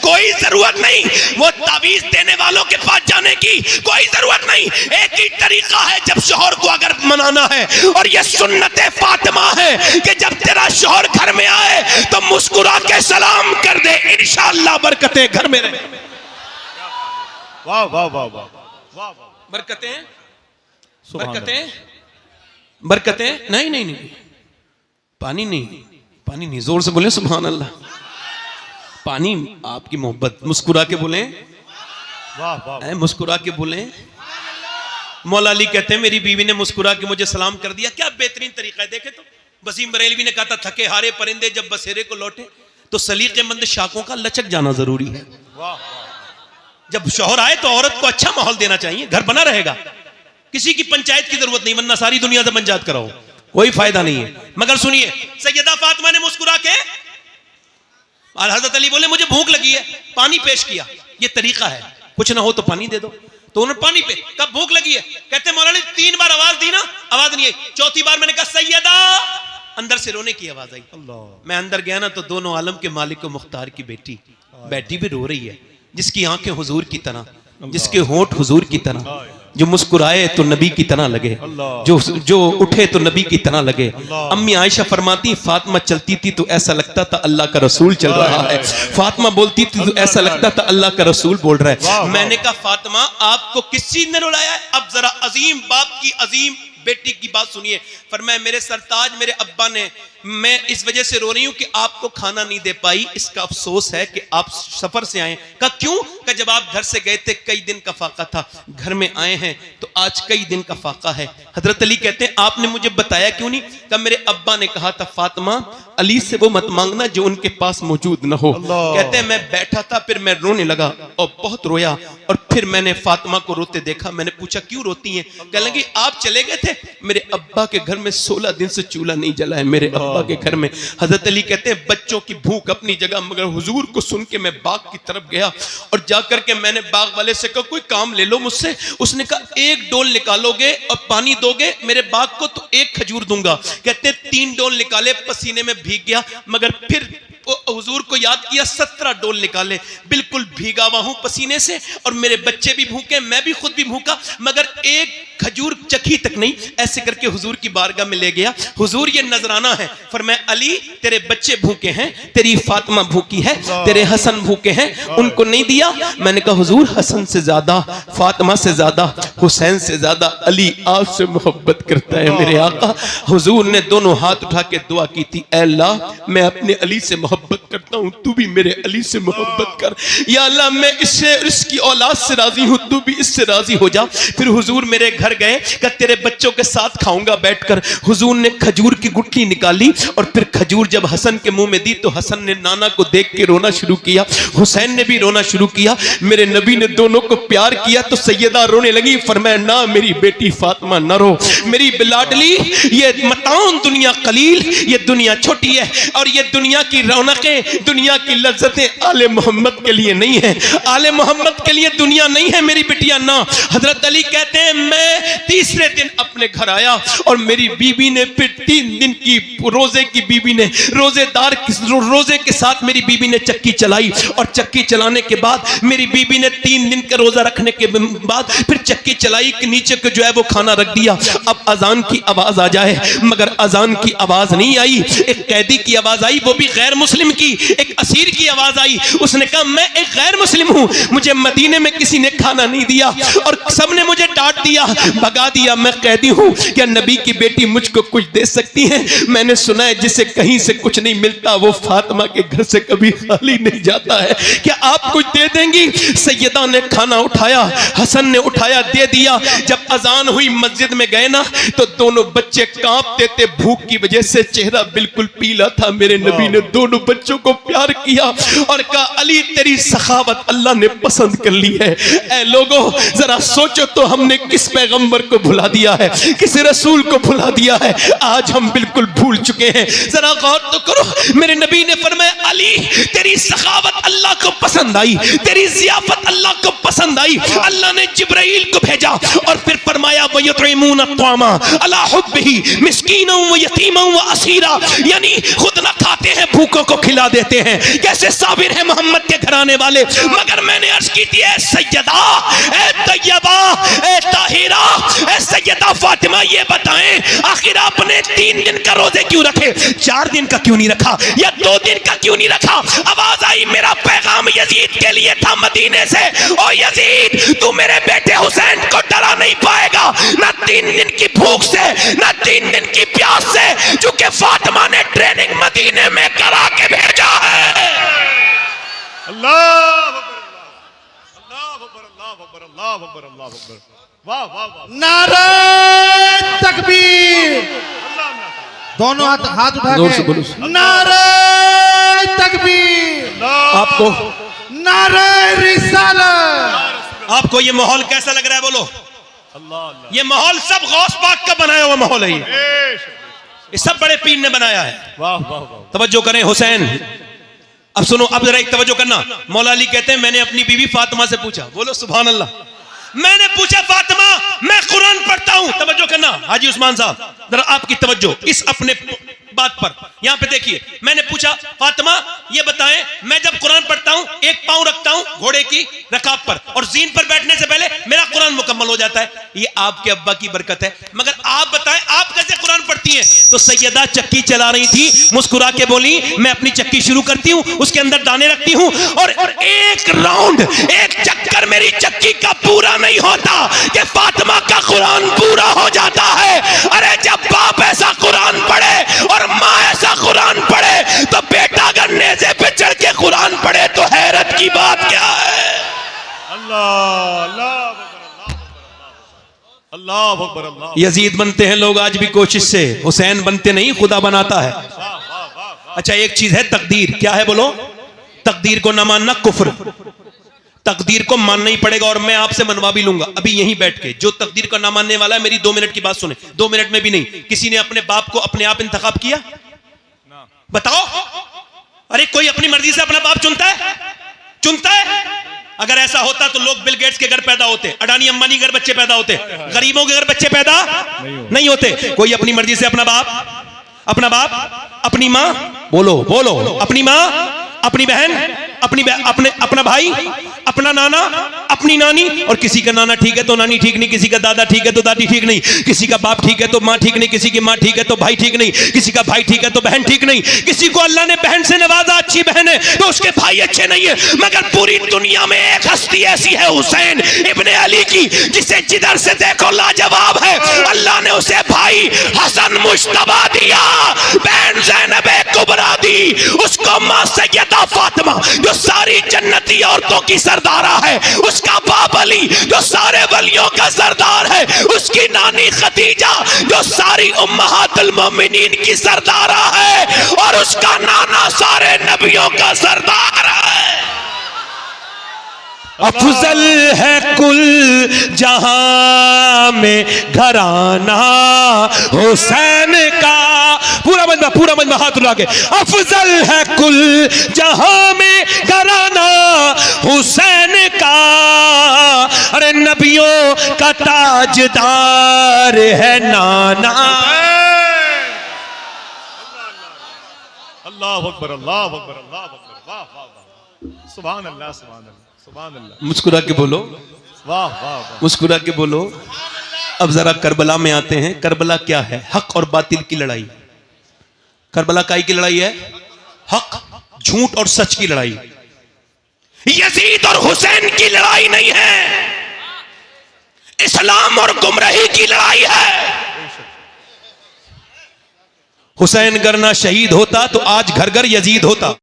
कोई जरूरत नहीं वो तावीज देने वालों के पास जाने की, कोई जरूरत नहीं। एक ही तरीका है जब शौहर को अगर मनाना है, और ये सुन्नत फातिमा है कि जब तेरा शौहर घर में आए तो मुस्कुरा के सलाम कर दे, इंशाअल्लाह बरकतें घर में रहे। वाह वाह वाह वाह वाह, बरकतें बरकतें बरकतें। नहीं नहीं नहीं, पानी नहीं, पानी नहीं, जोर से बोले सुभान अल्लाह। पानी आपकी मोहब्बत, मुस्कुरा के बोले, वाह वाह, मुस्कुरा के बोले। मौला अली कहते हैं मेरी बीवी ने मुस्कुरा के मुझे सलाम कर दिया। क्या बेहतरीन तरीका है। देखे तो वसीम बरेलवी ने कहा था थके हारे परिंदे जब बसेरे को लौटे, तो सलीकेमंद शाकों का लचक जाना जरूरी है। जब शौहर आए तो औरत को अच्छा माहौल देना चाहिए, घर बना रहेगा। किसी की पंचायत की जरूरत नहीं, वरना सारी दुनिया से पंचायत कराओ, कोई फायदा नहीं है। मगर सुनिए, सैयदा फातिमा ने मुस्कुरा के, हजरत अली बोले मुझे भूख लगी है, पानी पेश किया। ये तरीका है, कुछ ना हो तो पानी दे दो। तो उन्होंने पानी पे, कब भूख लगी है, कहते मौलाना 3 बार आवाज दी ना, आवाज नहीं आई। 4थी बार मैंने कहा सैयदा, अंदर से रोने की आवाज आई। मैं अंदर गया ना तो दोनों आलम के मालिक को मुख्तार की बेटी बैठी भी रो रही है, जिसकी आंखें हुजूर की तरह, जिसके होंठ हुजूर की तरह, जो मुस्कुराए तो नबी की तरह लगे, जो उठे तो नबी की तरह लगे। अम्मी आयशा फरमाती फातिमा चलती थी तो ऐसा लगता था अल्लाह का रसूल चल रहा है, फातिमा बोलती थी तो ऐसा लगता था अल्लाह का रसूल बोल रहा है। मैंने कहा फातिमा आपको किस चीज ने रुलाया है? अब जरा अजीम बाप की अजीम बेटी की बात सुनिए। फरमाया मेरे सरताज मेरे अब्बा ने, मैं इस वजह से रो रही हूं कि आपको खाना नहीं दे पाई, इसका अफसोस है कि आप सफर से आए। कहा क्यों? कि जब आप घर से गए थे कई दिन का फाका था, घर में आए हैं तो आज कई दिन का फाका है। हजरत अली कहते हैं आपने मुझे बताया क्यों नहीं? कहा मेरे अब्बा ने कहा था फातिमा अली से वो मत मांगना जो उनके पास मौजूद न हो। कहते हैं मैं बैठा था, फिर मैं रोने लगा और बहुत रोया, और फिर मैंने फातिमा को रोते देखा। मैंने पूछा क्यों रोती हैं? कहने लगी आप चले गए थे, मेरे अब्बा के घर में 16 दिन से चूल्हा नहीं जला है मेरे अब्बा के घर में। हजरत अली कहते हैं बच्चों की भूख अपनी जगह, मगर हुजूर को सुन के मैं बाग की तरफ गया और जाकर के मैंने बाग वाले से कहा कोई काम ले लो मुझसे। उसने कहा 1 डोल निकालोगे और पानी दोगे मेरे बाग को तो 1 खजूर दूंगा। कहते 3 डोल निकाले, पसीने में भीग गया, मगर फिर हुजूर को याद किया, 17 डोल निकाले, बिल्कुल भीगा हुआ हूं पसीने से, और मेरे बच्चे भी भूखे, मैं भी खुद भी भूखा, मगर 1 खजूर चखी तक नहीं। ऐसे करके हुजूर की बारगाह में ले गया। हुजूर ये नजराना है, फरमाया अली तेरे बच्चे भूखे हैं, तेरी फातिमा भूखी है, तेरे हसन भूखे हैं, उनको नहीं दिया। मैंने कहा हुजूर हसन से ज्यादा, फातिमा से ज्यादा, हुसैन से ज्यादा अली आपसे मोहब्बत करता है मेरे आका। हुजूर ने दोनों हाथ उठा के दुआ की थी, ऐ अल्लाह मैं अपने अली से मोहब्बत करता हूं, तू भी मेरे अली से मोहब्बत कर। या अल्लाह मैं इससे, इसकी औलाद से राजी हूं, तू भी इससे राजी हो जा। फिर हुजूर मेरे घर गए, कि तेरे बच्चों के साथ खाऊंगा बैठकर। हुजूर ने खजूर की गुठली निकाली और फिर खजूर जब हसन के मुंह में दी तो हसन ने नाना को देख के रोना शुरू किया, हुसैन ने भी रोना शुरू किया। मेरे नबी ने दोनों को प्यार किया तो सैयदा रोने लगी। फरमाया ना मेरी बेटी फातिमा न रो, मेरी बिलाडली, ये मताउन दुनिया कलील, ये दुनिया छोटी है और ये दुनिया की रौनकें, दुनिया की लज्जतें आले मोहम्मद के लिए नहीं है, आले मोहम्मद के लिए दुनिया नहीं है मेरी बिटिया ना। हजरत अली कहते हैं मैं तीसरे दिन अपने घर आया और मेरी बीबी ने फिर 3 दिन की रोजे की बीबी ने रोजेदार रोजे के साथ मेरी बीबी ने चक्की चलाई, और चक्की चलाने के बाद मेरी बीबी ने 3 दिन का रोजा रखने के बाद फिर चक्की चलाई कि नीचे को जो है वो खाना रख दिया। अब अजान की आवाज आ जाए, मगर अजान की आवाज नहीं आई। एक कैदी की आवाज आई, वो भी गैर मुस्लिम की, एक असीर की आवाज आई। उसने कहा मैं एक गैर मुस्लिम हूं, मुझे मदीने में किसी ने खाना नहीं दिया और सबने मुझे डांट दिया, भगा दिया, मैं कैदी हूं, क्या नबी की बेटी मुझको कुछ दे सकती है? मैंने सुना है जिसे कहीं से कुछ नहीं मिलता वो फातिमा के घर से कभी खाली नहीं जाता है, क्या आप कुछ दे देंगी? सैयदा ने खाना उठाया, हसन ने उठाया, दे दिया। जब अजान हुई मस्जिद में गए ना तो दोनों बच्चे कांपते थे भूख की वजह से, चेहरा बिल्कुल पीला था। मेरे नबी ने दोनों बच्चों को प्यार किया और कहा अली तेरी सखावत अल्लाह ने पसंद कर ली है। ऐ लोगों जरा सोचो तो हमने किस पैगंबर को भुला दिया है, किस रसूल को भुला दिया है, आज हम बिल्कुल भूल चुके हैं। जरा गौर तो करो, मेरे नबी ने फरमाया अली तेरी सखावत अल्लाह को पसंद आई, तेरी जियाफत अल्लाह को पसंद आई। अल्लाह ने जिब्राइल को भेजा और फिर फरमाया वयुतइमून अत्वामा अला हुब्बिही मिस्कीना व यतीमा व असीरा, यानी खुद न खाते हैं भूखों को खिला देते हैं। कैसे साबिर है मोहम्मद के घराने वाले। मगर मैंने अर्ज की थी, ए सैयदा, ए तैयबा, ए ताहिरा, ए सैयदा फातिमा, ये बताएं आखिर आपने 3 दिन का रोजे क्यों रखे, 4 दिन का क्यों नहीं रखा, या 2 दिन का क्यों नहीं रखा? आवाज आई, मेरा पैगाम यजीद के लिए था मदीने से, ओ यजीद तू मेरे बेटे हुसैन को डरा नहीं पाएगा, ना 3 दिन की भूख से, ना 3 दिन की प्यास से, क्योंकि फातिमा ने ट्रेनिंग मदीने में करा के भेजा है। अल्लाह अकबर, अल्लाह अकबर, अल्लाह अकबर, अल्लाह अकबर। वाह वाह वाह। नारे तकबीर, दोनों हाथ उठा के नारे तकबीर, आपको नारे रिसालत। आपको ये माहौल कैसा लग रहा है? बोलो। अल्लाह ये माहौल सब गौस पाक का बनाया हुआ माहौल है, ये सब बड़े पीर ने बनाया है। वाह वाह वाह। तवज्जो करें हुसैन, अब सुनो, अब जरा एक तवज्जो करना। मौला अली कहते हैं मैंने अपनी बीवी फातिमा से पूछा, बोलो सुभान अल्लाह, मैंने पूछा फातिमा मैं कुरान पढ़ता हूं, तवज्जो करना हाजी उस्मान साहब, जरा आपकी तवज्जो इस अपने बात पर, यहां पे देखिए। मैंने पूछा फातिमा ये बताएं, मैं जब कुरान पढ़ता हूं एक पांव रखता हूं घोड़े की रकाब पर और जीन पर बैठने से पहले मेरा कुरान मुकम्मल हो जाता है, ये आपके अब्बा की बरकत है। मगर आप बताएं आप कैसे कुरान पढ़ती हैं? तो सैयदा चक्की चला रही थी, मुस्कुरा के बोली मैं अपनी चक्की शुरू करती हूं, उसके अंदर दाने रखती हूं और एक राउंड, एक चक्कर मेरी चक्की का पूरा नहीं होता कि फातिमा का कुरान पूरा हो जाता है। अरे जब बाप ऐसा कुरान पढ़े और माँ ऐसा कुरान पढ़े तो बेटा अगर नेज़े पे चढ़ के कुरान पढ़े तो हैरत की बात क्या है? अल्लाह अल्लाह अकबर, अल्लाह अकबर, अल्लाह। यजीद बनते हैं लोग आज भी कोशिश से, हुसैन बनते नहीं, खुदा बनाता है। अच्छा एक चीज है तकदीर, क्या है बोलो? तकदीर को ना मानना कुफ्र, तकदीर को मानना ही पड़ेगा और मैं आपसे मनवा भी लूंगा अभी यहीं बैठ के। जो तकदीर को ना मानने वाला है मेरी 2 मिनट की बात सुने, 2 मिनट में भी नहीं। किसी ने अपने बाप को अपने आप इंतखाब किया? बताओ। अरे कोई अपनी मर्जी से अपना बाप चुनता है? चुनता है? अगर ऐसा होता तो लोग बिल गेट्स के घर पैदा होते, अडानी अंबानी के घर बच्चे पैदा होते, गरीबों के घर बच्चे पैदा नहीं होते। कोई अपनी मर्जी से अपना बाप, अपनी माँ, बोलो बोलो, अपनी माँ, अपनी बहन, अपना भाई, अपना नाना, अपनी नानी, और किसी का नाना ठीक है तो नानी ठीक नहीं, किसी का दादा ठीक है तो दादी ठीक नहीं, किसी का बाप ठीक है तो माँ ठीक नहीं, किसी की माँ ठीक है तो भाई ठीक नहीं, किसी का भाई ठीक है तो बहन ठीक नहीं, किसी को अल्लाह ने बहन से नवाजा अच्छी बहन है तो उसके भाई अच्छे नहीं है। मगर पूरी दुनिया में एक हस्ती ऐसी है हुसैन इब्ने अली की, जिसे जिधर से देखो लाजवाब है। अल्लाह ने उसे भाई हसन मुश्तबा दिया, बहन ज़ैनब कुबरा दी, उसको माँ सैयदा फातिमा जो सारी जन्नती औरतों की सरदारा है, उसका बाप अली जो सारे वलियों का सरदार है, उसकी नानी खदीजा जो सारी उम्महातुल मोमिनीन की सरदारा है, और उसका नाना सारे नबियों का सरदार है। अफजल है कुल जहां में घराना हुसैन का, पूरा मजमा हाथ उठा के, अफजल है कुल जहां में घराना हुसैन का, अरे नबियों का ताजदार है नाना। अल्लाह अकबर, अल्लाह अकबर, अल्लाह अकबर, वाह वाह वाह, सुभान अल्लाह, सुभान अल्लाह, सुभान अल्लाह। मुस्कुरा के बोलो, वाह वाह वाह। मुस्कुरा के बोलो। अब जरा करबला में आते हैं। करबला क्या है? हक और बातिल की लड़ाई। करबला काई की लड़ाई है? हक, झूठ और सच की लड़ाई। यजीद और हुसैन की लड़ाई नहीं है, इस्लाम और गुमराही की लड़ाई है। हुसैन अगर ना शहीद होता तो आज घर घर यजीद होता।